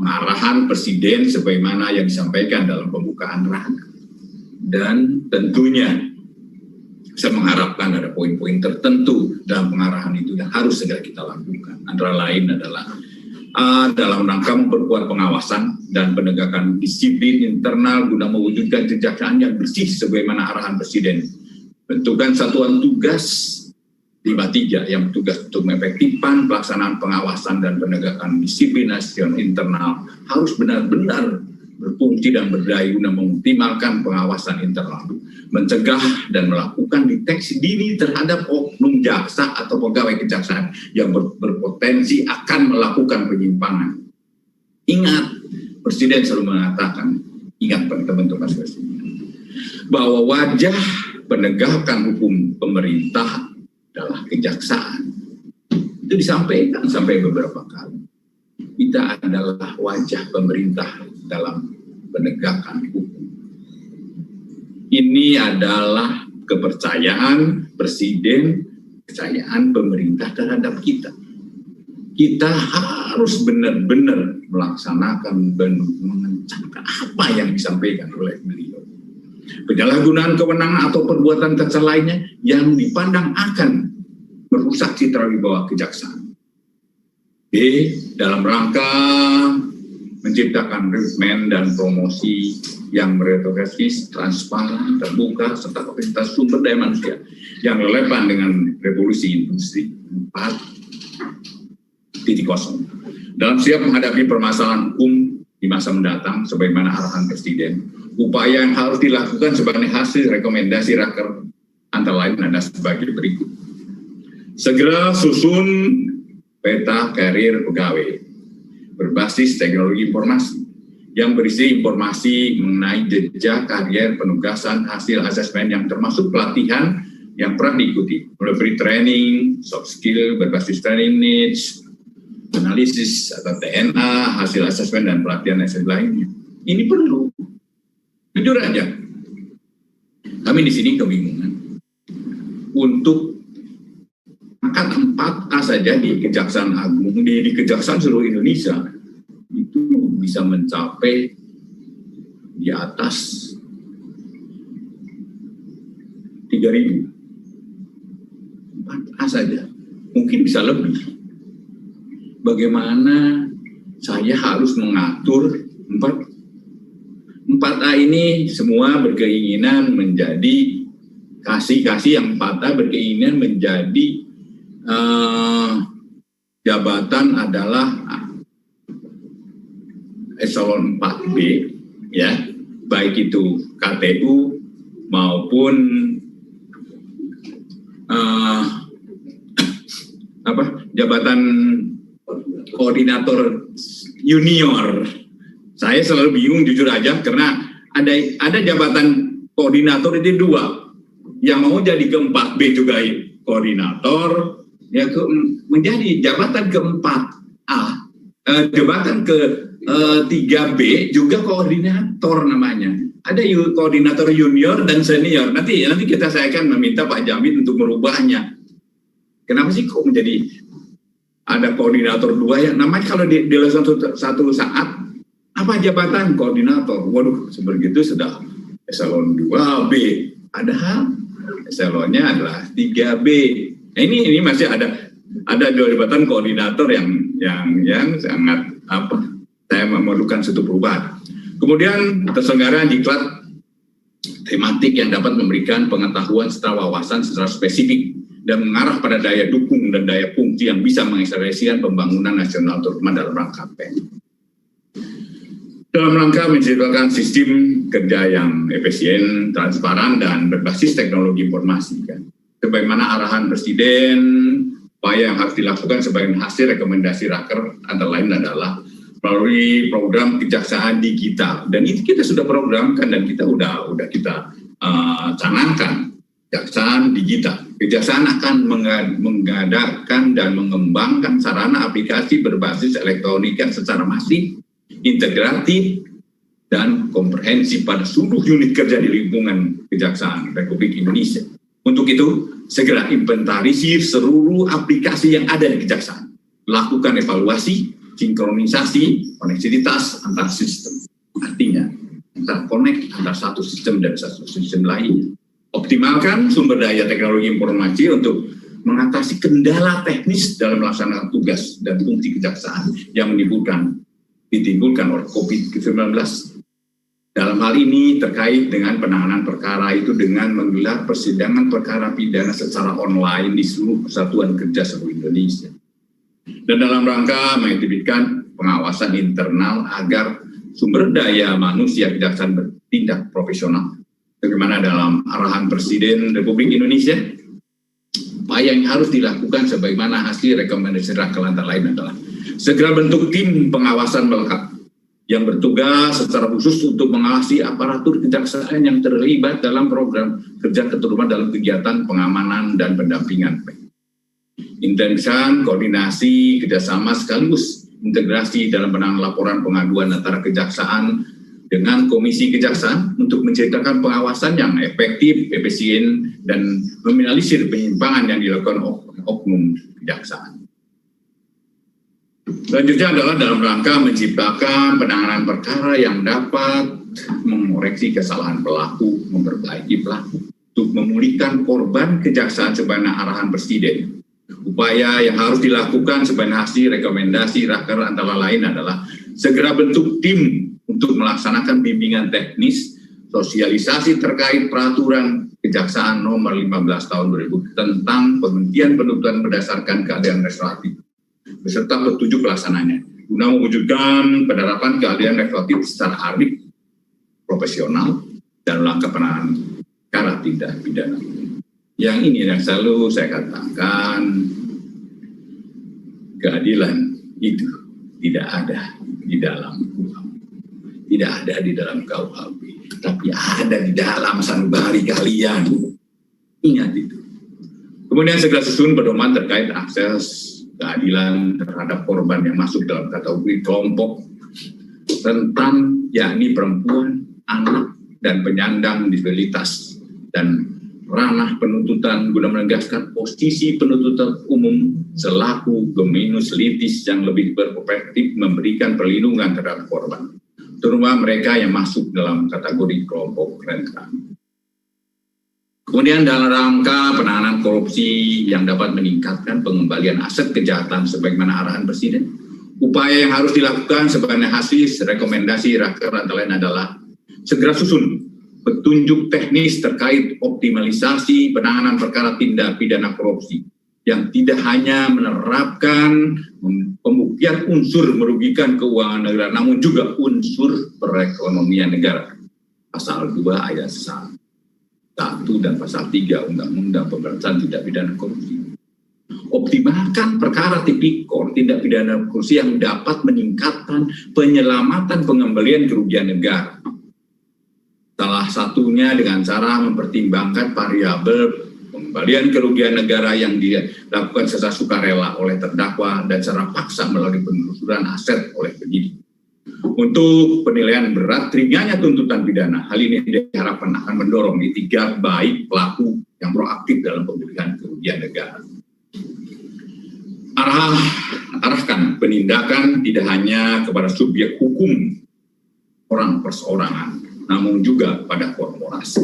pengarahan Presiden sebagaimana yang disampaikan dalam pembukaan rakernas. Dan tentunya saya mengharapkan ada poin-poin tertentu dalam pengarahan itu yang harus segera kita lakukan. Antara lain adalah dalam rangka memperkuat pengawasan dan penegakan disiplin internal guna mewujudkan kejaksaan yang bersih sebagaimana arahan Presiden. Bentukan satuan tugas 53 yang bertugas untuk mengefektifkan pelaksanaan pengawasan dan penegakan disiplin nasional internal harus benar-benar berfungsi dan berdaya guna mengoptimalkan pengawasan internal, mencegah dan melakukan deteksi dini terhadap oknum jaksa atau pegawai kejaksaan yang berpotensi akan melakukan penyimpangan. Ingat, Presiden selalu mengatakan, ingat teman-teman bahwa wajah penegakan hukum pemerintah adalah kejaksaan. Itu disampaikan sampai beberapa kali. Kita adalah wajah pemerintah dalam penegakan hukum. Ini adalah kepercayaan Presiden, kepercayaan pemerintah terhadap kita. Kita harus benar-benar melaksanakan dan mengencangkan apa yang disampaikan oleh beliau. Penyalahgunaan kewenangan atau perbuatan cacat lainnya yang dipandang akan merusak citra wibawa kejaksaan. Dalam rangka menciptakan rekrutmen dan promosi yang meritokratis, transparan, terbuka, serta kapasitas sumber daya manusia yang relevan dengan revolusi industri 4.0. Dalam siap menghadapi permasalahan hukum di masa mendatang, sebagaimana arahan Presiden, upaya yang harus dilakukan sebagai hasil rekomendasi raker antara lain ada sebagai berikut. Segera susun peta karir pegawai berbasis teknologi informasi yang berisi informasi mengenai jejak karier penugasan hasil asesmen yang termasuk pelatihan yang pernah diikuti, mulai free training, soft skill berbasis training needs, analisis atau TNA, hasil asesmen dan pelatihan lainnya. Ini perlu. Jujur aja, kami di sini kebingungan untuk angkat 4A saja di Kejaksaan Agung, di Kejaksaan seluruh Indonesia itu bisa mencapai di atas 3.000. 4A saja, mungkin bisa lebih. Bagaimana saya harus mengatur 4A ini semua berkeinginan menjadi kasih yang 4A berkeinginan menjadi jabatan adalah eselon 4B, ya, baik itu KTU maupun jabatan koordinator junior. Saya selalu bingung jujur aja karena ada jabatan koordinator itu 2, yang mau jadi ke-4B juga koordinator, ya menjadi jabatan ke-4A, jabatan ke-3B juga koordinator namanya. Ada koordinator junior dan senior. Nanti saya akan meminta Pak Jamil untuk merubahnya. Kenapa sih kok menjadi ada koordinator 2 yang namanya kalau di satu saat apa jabatan koordinator? Waduh, seperti itu sudah eselon 2B. Padahal eselonnya adalah 3B. Nah, ini masih ada 2 jabatan koordinator yang sangat saya memerlukan suatu perubahan. Kemudian terselenggara diklat tematik yang dapat memberikan pengetahuan serta wawasan secara spesifik dan mengarah pada daya dukung dan daya fungsi yang bisa mengakselerasikan pembangunan nasional terutama dalam rangka PEN. Dalam rangka menciptakan sistem kerja yang efisien, transparan, dan berbasis teknologi informasi. Sebagaimana arahan Presiden, upaya yang harus dilakukan sebagai hasil rekomendasi raker antara lain adalah melalui program kejaksaan digital. Dan itu kita sudah programkan dan kita udah kita canangkan. Kejaksaan digital. Kejaksaan akan mengadakan dan mengembangkan sarana aplikasi berbasis elektronika secara masif, integratif, dan komprehensif pada seluruh unit kerja di lingkungan Kejaksaan Republik Indonesia. Untuk itu, segera inventarisir seluruh aplikasi yang ada di Kejaksaan. Lakukan evaluasi sinkronisasi, koneksivitas antar sistem. Artinya, interconnect antar satu sistem dan satu sistem lainnya. Optimalkan sumber daya teknologi informasi untuk mengatasi kendala teknis dalam melaksanakan tugas dan fungsi kejaksaan yang ditimbulkan oleh COVID-19. Dalam hal ini terkait dengan penanganan perkara itu dengan menggelar persidangan perkara pidana secara online di seluruh Kesatuan Kerja seluruh Indonesia. Dan dalam rangka mengaktifkan pengawasan internal agar sumber daya manusia kejaksaan bertindak profesional, bagaimana dalam arahan Presiden Republik Indonesia, upaya yang harus dilakukan sebagaimana hasil rekomendasi Raker antara lain adalah segera bentuk tim pengawasan melekat yang bertugas secara khusus untuk mengawasi aparatur kejaksaan yang terlibat dalam program kerja keterlibatan dalam kegiatan pengamanan dan pendampingan. Intensifkan koordinasi kerjasama sekaligus integrasi dalam penanganan laporan pengaduan antara kejaksaan dengan komisi kejaksaan untuk menciptakan pengawasan yang efektif, efisien, dan meminimalisir penyimpangan yang dilakukan oknum kejaksaan. Selanjutnya adalah dalam rangka menciptakan penanganan perkara yang dapat mengoreksi kesalahan pelaku, memperbaiki pelaku, untuk memulihkan korban kejaksaan sebagaimana arahan Presiden. Upaya yang harus dilakukan sebagai hasil rekomendasi Raker antara lain adalah segera bentuk tim untuk melaksanakan bimbingan teknis, sosialisasi terkait peraturan Kejaksaan nomor 15 tahun 2000 tentang penghentian penuntutan berdasarkan keadaan restoratif, beserta petunjuk pelaksananya, guna mewujudkan penerapan keadilan restoratif secara arif, profesional, dan langkah penanganan perkara tindak pidana. Yang ini yang selalu saya katakan, keadilan itu tidak ada di dalam KUHP, tidak ada di dalam KUHP, tapi ada di dalam sanubari kalian. Ingat itu. Kemudian segera susun pedoman terkait akses keadilan terhadap korban yang masuk dalam kategori kelompok rentan, yakni perempuan, anak, dan penyandang disabilitas, dan ranah penuntutan guna menegaskan posisi penuntutan umum selaku dominus litis yang lebih berperspektif memberikan perlindungan terhadap korban, terutama mereka yang masuk dalam kategori kelompok rentan. Kemudian dalam rangka penanganan korupsi yang dapat meningkatkan pengembalian aset kejahatan sebagaimana arahan Presiden, upaya yang harus dilakukan sebagai hasil rekomendasi Raker antara lain adalah segera susun petunjuk teknis terkait optimalisasi penanganan perkara tindak pidana korupsi yang tidak hanya menerapkan pembuktian unsur merugikan keuangan negara, namun juga unsur perekonomian negara. Pasal 2 ayat 1 dan pasal 3 Undang-Undang Pemberantasan Tindak Pidana Korupsi. Optimalkan perkara tipikor tindak pidana korupsi yang dapat meningkatkan penyelamatan pengembalian kerugian negara. Salah satunya dengan cara mempertimbangkan variabel pengembalian kerugian negara yang dilakukan secara sukarela oleh terdakwa dan secara paksa melalui penelusuran aset oleh penyidik. Untuk penilaian berat ringannya tuntutan pidana, hal ini diharapkan akan mendorong itikat baik pelaku yang proaktif dalam pemulihan kerugian negara. Arahkan penindakan tidak hanya kepada subjek hukum orang perseorangan, namun juga pada korporasi.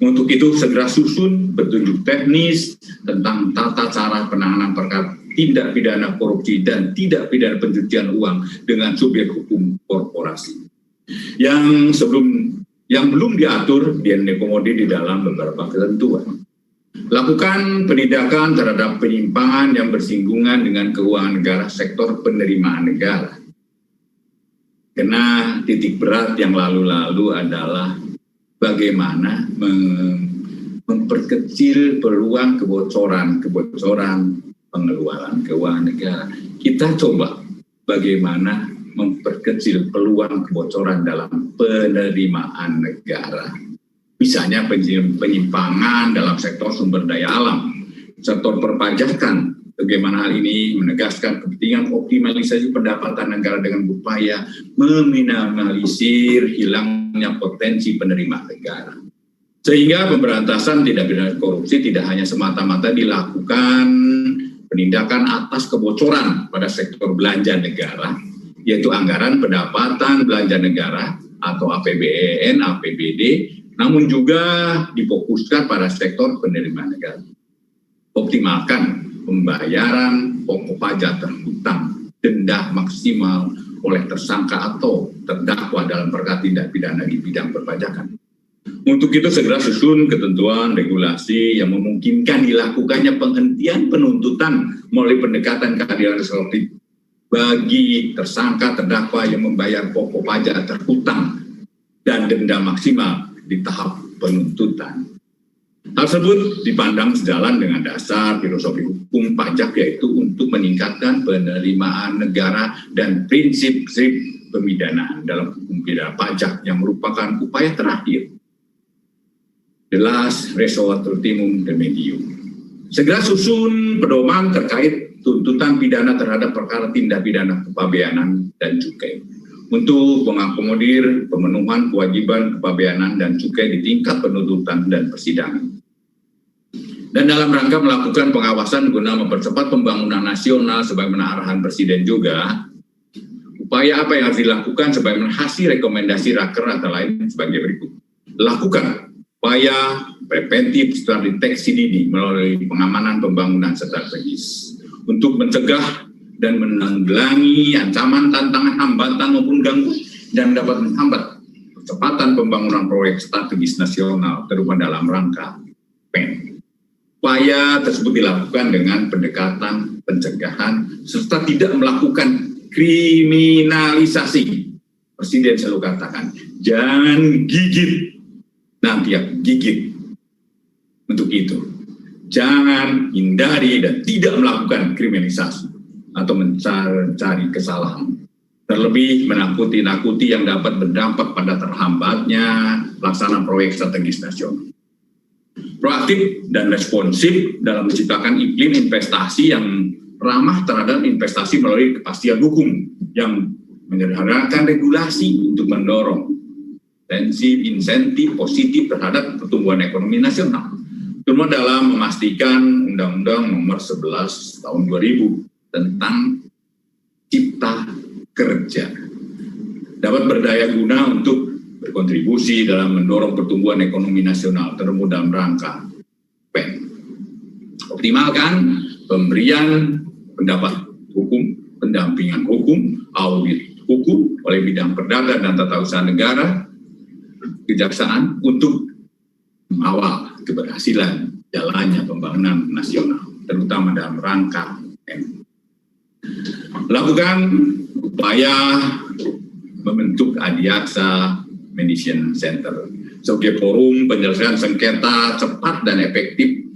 Untuk itu segera susun petunjuk teknis tentang tata cara penanganan perkara tindak pidana korupsi dan tidak pidana pencucian uang dengan subjek hukum korporasi yang belum diatur dan diakomodir di dalam beberapa ketentuan. Lakukan penindakan terhadap penyimpangan yang bersinggungan dengan keuangan negara sektor penerimaan negara. Karena titik berat yang lalu-lalu adalah bagaimana memperkecil peluang kebocoran pengeluaran keuangan negara. Kita coba bagaimana memperkecil peluang kebocoran dalam penerimaan negara. Misalnya penyimpangan dalam sektor sumber daya alam, sektor perpajakan. Bagaimana hal ini menegaskan kepentingan optimalisasi pendapatan negara dengan upaya meminimalisir hilangnya potensi penerima negara. Sehingga pemberantasan tindak pidana korupsi tidak hanya semata-mata dilakukan penindakan atas kebocoran pada sektor belanja negara, yaitu anggaran pendapatan belanja negara atau APBN, APBD, namun juga difokuskan pada sektor penerimaan negara. Optimalkan pembayaran pokok pajak terhutang, denda maksimal oleh tersangka atau terdakwa dalam perkara tindak pidana di bidang perpajakan. Untuk itu segera susun ketentuan regulasi yang memungkinkan dilakukannya penghentian penuntutan melalui pendekatan keadilan restoratif bagi tersangka terdakwa yang membayar pokok pajak terhutang dan denda maksimal di tahap penuntutan. Hal tersebut dipandang sejalan dengan dasar filosofi hukum pajak, yaitu untuk meningkatkan penerimaan negara dan prinsip-prinsip pemidanaan dalam hukum pidana pajak yang merupakan upaya terakhir. The last resort ultimum remedium. Segera susun pedoman terkait tuntutan pidana terhadap perkara tindak pidana kepabeanan dan cukai untuk mengakomodir pemenuhan kewajiban kepabeanan dan cukai di tingkat penuntutan dan persidangan. Dan dalam rangka melakukan pengawasan guna mempercepat pembangunan nasional sebagaimana arahan Presiden juga, upaya apa yang harus dilakukan sebagaimana hasil rekomendasi Raker atau lain sebagai berikut. Lakukan upaya preventif setelah deteksi dini melalui pengamanan pembangunan strategis untuk mencegah dan menanggulangi ancaman, tantangan, hambatan maupun gangguan dan dapat menghambat percepatan pembangunan proyek strategis nasional terutama dalam rangka PEN. Upaya tersebut dilakukan dengan pendekatan pencegahan serta tidak melakukan kriminalisasi. Presiden selalu katakan, jangan gigit, nanti ya gigit. Untuk itu, jangan hindari dan tidak melakukan kriminalisasi atau mencari kesalahan. Terlebih menakuti-nakuti yang dapat berdampak pada terhambatnya pelaksanaan proyek strategis nasional. Proaktif dan responsif dalam menciptakan iklim investasi yang ramah terhadap investasi melalui kepastian hukum yang menyederhanakan regulasi untuk mendorong insentif positif terhadap pertumbuhan ekonomi nasional. Terutama dalam memastikan Undang-Undang Nomor 11 Tahun 2000 tentang Cipta Kerja dapat berdaya guna untuk berkontribusi dalam mendorong pertumbuhan ekonomi nasional terutama dalam rangka PEN. Optimalkan pemberian pendapat hukum, pendampingan hukum, audit hukum oleh bidang perdata dan tata usaha negara, kejaksaan untuk mengawal keberhasilan jalannya pembangunan nasional terutama dalam rangka PEN. Lakukan upaya membentuk Adiaksa Mediation Center sebagai forum penyelesaian sengketa cepat dan efektif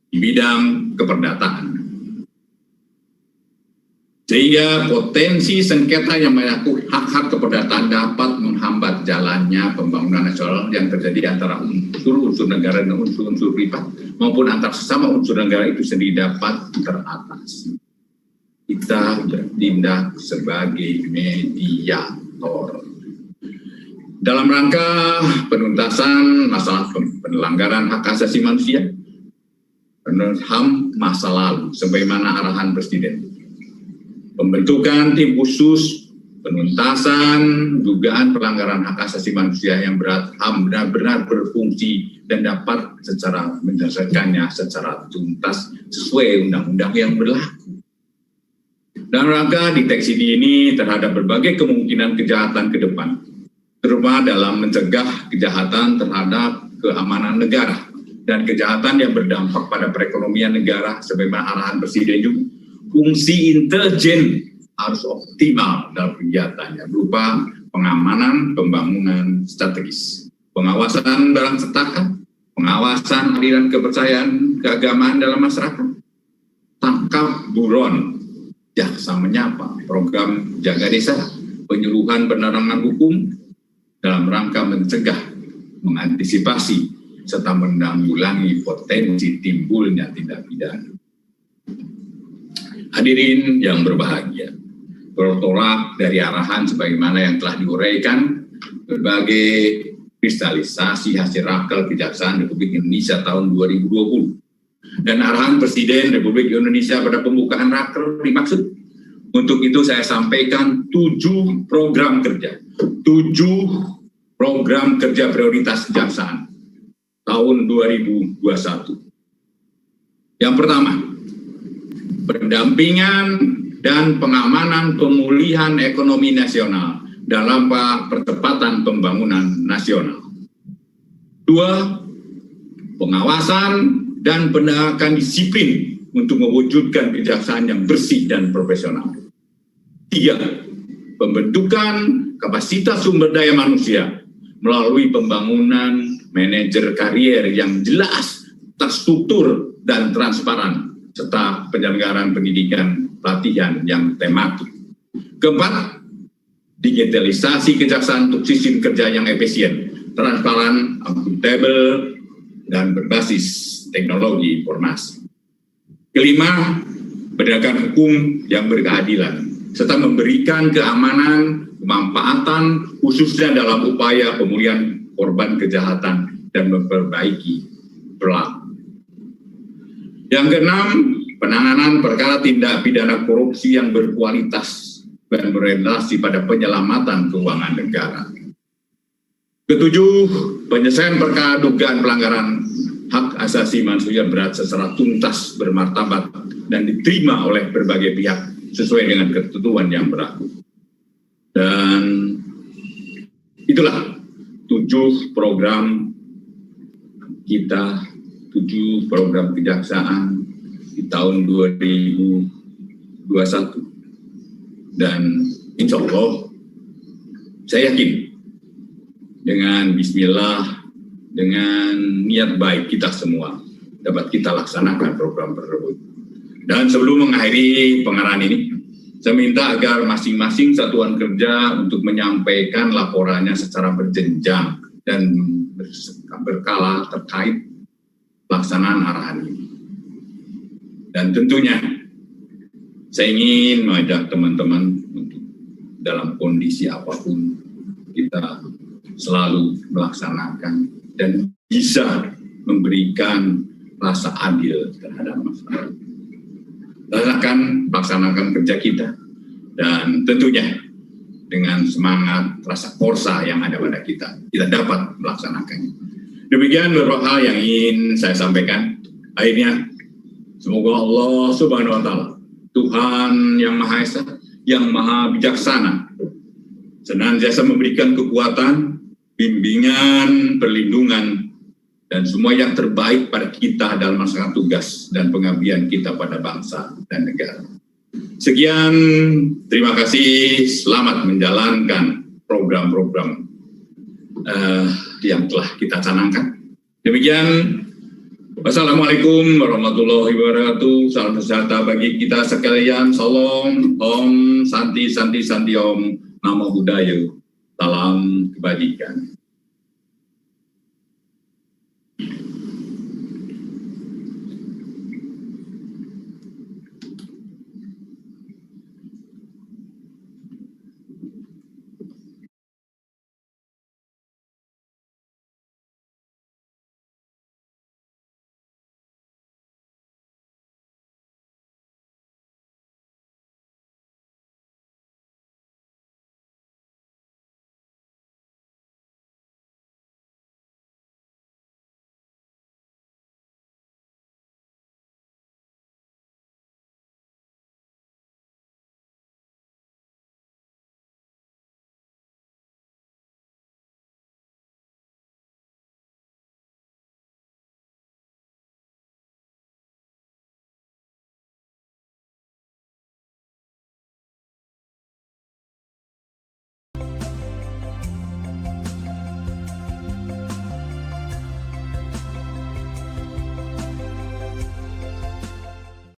di bidang keperdataan. Sehingga potensi sengketa yang menyangkut hak-hak keperdataan dapat menghambat jalannya pembangunan nasional yang terjadi antara unsur-unsur negara dan unsur-unsur privat maupun antar sesama unsur negara itu sendiri dapat teratasi. Kita bertindak sebagai mediator. Dalam rangka penuntasan masalah pelanggaran hak asasi manusia, HAM masa lalu, sebagaimana arahan Presiden. Pembentukan tim khusus penuntasan dugaan pelanggaran hak asasi manusia yang berat HAM benar-benar berfungsi dan dapat secara menyelesaikannya secara tuntas sesuai undang-undang yang berlaku. Dalam rangka deteksi dini terhadap berbagai kemungkinan kejahatan ke depan, terutama dalam mencegah kejahatan terhadap keamanan negara dan kejahatan yang berdampak pada perekonomian negara sebagaimana arahan Presiden juga. Fungsi intelijen harus optimal dalam kegiatannya berupa pengamanan pembangunan strategis, pengawasan barang cetakan, pengawasan aliran kepercayaan keagamaan dalam masyarakat, tangkap buron, jaksa menyapa, program jaga desa, penyuluhan penerangan hukum dalam rangka mencegah, mengantisipasi, serta menanggulangi potensi timbulnya tindak pidana. Hadirin yang berbahagia, bertolak dari arahan sebagaimana yang telah diuraikan, berbagai kristalisasi hasil Raker Kejaksaan Republik Indonesia tahun 2020 dan arahan Presiden Republik Indonesia pada pembukaan Raker dimaksud. Untuk itu saya sampaikan 7 program kerja, 7 program kerja prioritas kejaksaan tahun 2021. Yang pertama, pendampingan dan pengamanan pemulihan ekonomi nasional dalam percepatan pembangunan nasional. 2, pengawasan dan penegakan disiplin untuk mewujudkan kejaksaan yang bersih dan profesional. 3, pembentukan kapasitas sumber daya manusia melalui pembangunan manajer karier yang jelas, terstruktur, dan transparan, serta penyelenggaraan pendidikan pelatihan yang tematik. Keempat, digitalisasi kejaksaan untuk sistem kerja yang efisien, transparan, akuntabel, dan berbasis teknologi informasi. Kelima, penegakan hukum yang berkeadilan, serta memberikan keamanan, kemanfaatan, khususnya dalam upaya pemulihan korban kejahatan dan memperbaiki pelaku. Yang keenam, penanganan perkara tindak pidana korupsi yang berkualitas dan berorientasi pada penyelamatan keuangan negara. Ketujuh, penyelesaian perkara dugaan pelanggaran hak asasi manusia berat secara tuntas, bermartabat, dan diterima oleh berbagai pihak sesuai dengan ketentuan yang berlaku. Dan itulah 7 program kita, 7 program kejaksaan di tahun 2021. Dan insya Allah, saya yakin dengan bismillah, dengan niat baik kita semua, dapat kita laksanakan program tersebut. Dan sebelum mengakhiri pengarahan ini, saya minta agar masing-masing satuan kerja untuk menyampaikan laporannya secara berjenjang dan berkala terkait pelaksanaan arahan ini. Dan tentunya saya ingin mengajak teman-teman untuk dalam kondisi apapun kita selalu melaksanakan dan bisa memberikan rasa adil terhadap masyarakat. Laksanakan kerja kita, dan tentunya dengan semangat rasa korsa yang ada pada kita dapat melaksanakannya. Demikian beberapa hal yang ingin saya sampaikan. Akhirnya, semoga Allah Subhanahu wa Ta'ala, Tuhan yang Maha Esa, yang Maha Bijaksana, senantiasa memberikan kekuatan, bimbingan, perlindungan, dan semua yang terbaik pada kita dalam melaksanakan tugas dan pengabdian kita pada bangsa dan negara. Sekian, terima kasih, selamat menjalankan program-program yang telah kita canangkan. Demikian, wassalamualaikum warahmatullahi wabarakatuh. Salam sejahtera bagi kita sekalian. Salam, Om, Santi, Santi, Santi, Om, Namo Buddhaya. Salam kebajikan.